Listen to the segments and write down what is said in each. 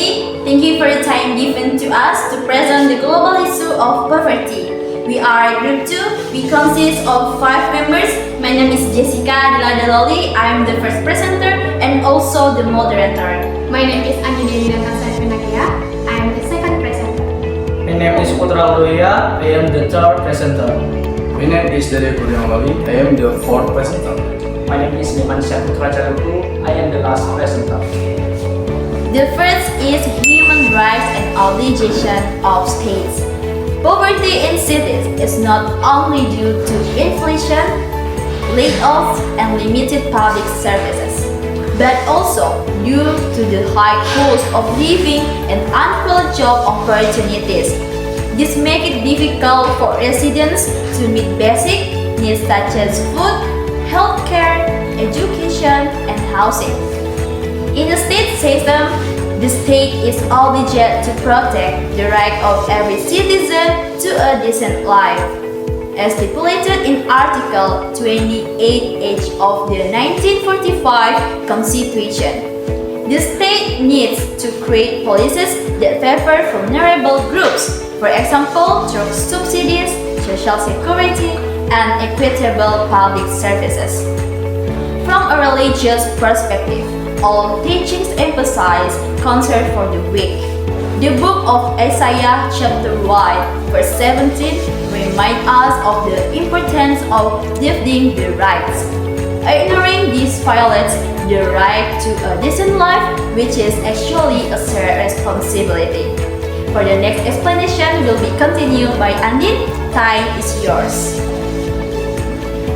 Community, thank you for the time given to us to present the global issue of poverty. We are Group 2. We consist of 5 members. My name is Jessica Diladaloli. I am the first presenter and also the moderator. My name is Anjali Natasha Penagia. I am the second presenter. My name is Putra Luya. I am the third presenter. My name is Dede Kurniawan. I am the fourth presenter. My name is Nemansya Putra Jaluku. I am the last presenter. The first is human rights and obligation of states. Poverty in cities is not only due to inflation, layoffs, and limited public services, but also due to the high cost of living and unequal job opportunities. This makes it difficult for residents to meet basic needs such as food, healthcare, education, and housing. In the state system, the state is obligated to protect the right of every citizen to a decent life, as stipulated in Article 28H of the 1945 Constitution. The state needs to create policies that favor vulnerable groups, for example, through subsidies, social security, and equitable public services. From a religious perspective, all teachings emphasize concern for the weak. The book of Isaiah chapter 1 verse 17 reminds us of the importance of defending the rights. Ignoring this violates the right to a decent life, which is actually a shared responsibility. For the next explanation will be continued by Andin. Time is yours.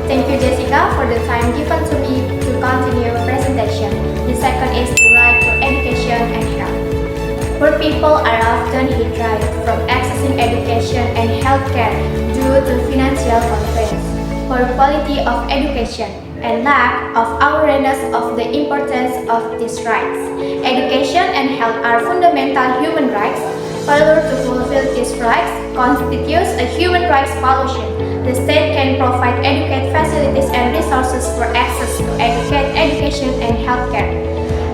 Thank you, Jessica, for the time given to me to continue presentation. The second is the right to education and health. Poor people are often deprived from accessing education and healthcare due to financial constraints, poor quality of education, and lack of awareness of the importance of these rights. Education and health are fundamental human rights. Failure to fulfill these rights constitutes a human rights violation. The state can provide adequate facilities and resources for access to education and healthcare.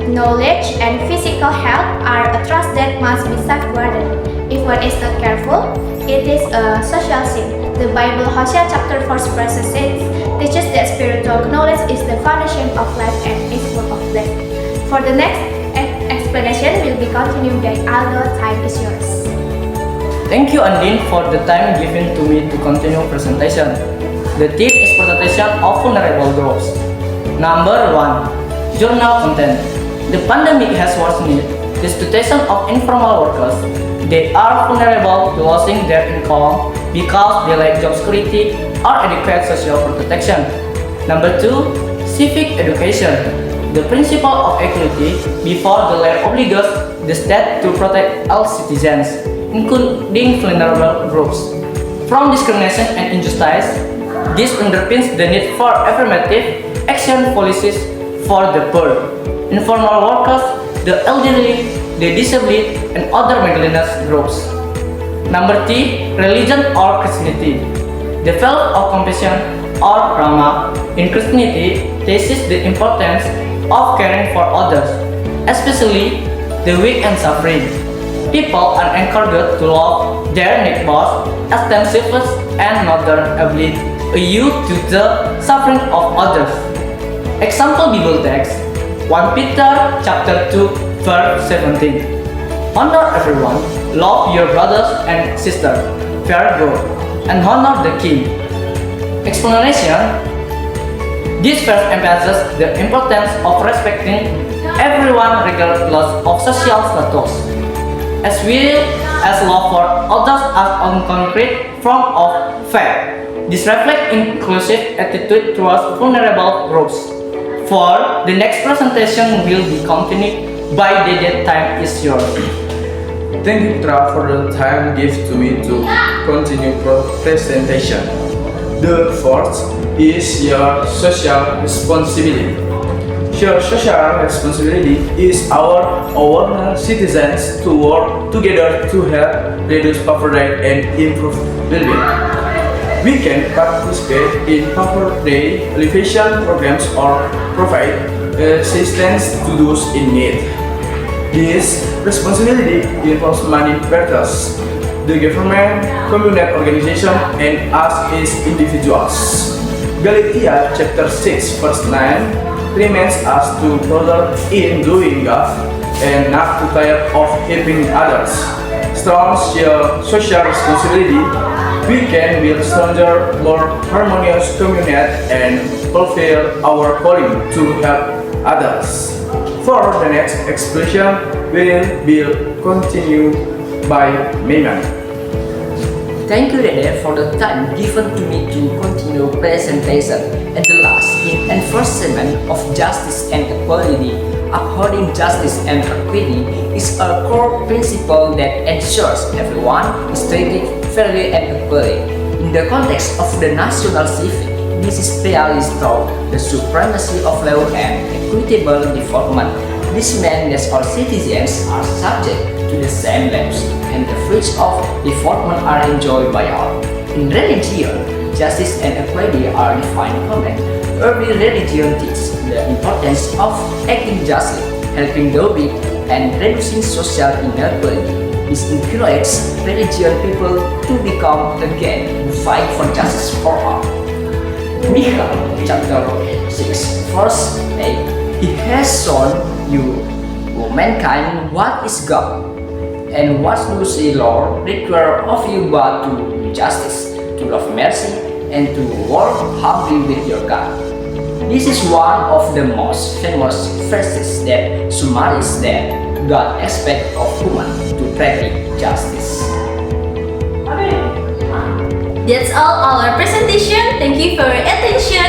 Knowledge and physical health are a trust that must be safeguarded. If one is not careful, it is a social sin. The Bible, Hosea chapter 4 verse 6, teaches that spiritual knowledge is the foundation of life and is full of blessing. For the next explanation will be continued by Aldo. Time is yours. Thank you, Andin, for the time given to me to continue presentation. The theme is protection of vulnerable groups. Number 1. Journal content. The pandemic has worsened the situation of informal workers. They are vulnerable to losing their income because they lack job security or adequate social protection. Number 2. Civic education. The principle of equality before the law obliges the state to protect all citizens, including vulnerable groups, from discrimination and injustice. This underpins the need for affirmative action policies for the poor, informal workers, the elderly, the disabled, and other marginalized groups. Number 3. Religion or Christianity. The value of compassion or Rama in Christianity teaches the importance of caring for others, especially the weak and suffering. People are encouraged to love their neighbors as themselves and not their ability to the suffering of others. Example Bible text 1 Peter chapter 2 verse 17. Honor everyone, love your brothers and sisters, fear God, and honor the king. Explanation. This verse emphasizes the importance of respecting everyone regardless of social status, as well as love for others as a concrete form of faith. This reflects inclusive attitude towards vulnerable groups. For the next presentation will be continued by Dede. Time is yours. Thank you, Putra, for the time given to me to continue presentation. The fourth is your social responsibility. Your social responsibility is our citizens to work together to help reduce poverty and improve well-being. We can participate in poverty alleviation programs or provide assistance to those in need. This responsibility involves many factors: the government, community organization, and us as individuals. Galatia chapter 6 verse 9 reminds us to brother in doing good and not to tire of helping others. Strong social responsibility, we can build stronger, more harmonious community and fulfill our calling to help others. For the next expression will be continued by Meiman. Thank you, Dede, for the time given to me to continue presentation. And the last, in enforcement of justice and equality, upholding justice and equity is a core principle that ensures everyone is treated fairly and equally. In the context of the national civic, this is realized through the supremacy of law and equitable development. This means that all citizens are subject to the same laws, and the fruits of development are enjoyed by all. In religion, justice and equality are defined common. Every religion teaches the importance of acting justly, helping the weak, and reducing social inequality. This encourages religion people to become again who fight for justice for all. Micah chapter 6 verse 8. He has shown you, O mankind, what is God, and what does the Lord require of you but to do justice, to love mercy, and to work humbly with your God. This is one of the most famous verses that summarizes that God expects of human to practice justice. That's all our presentation. Thank you for your attention.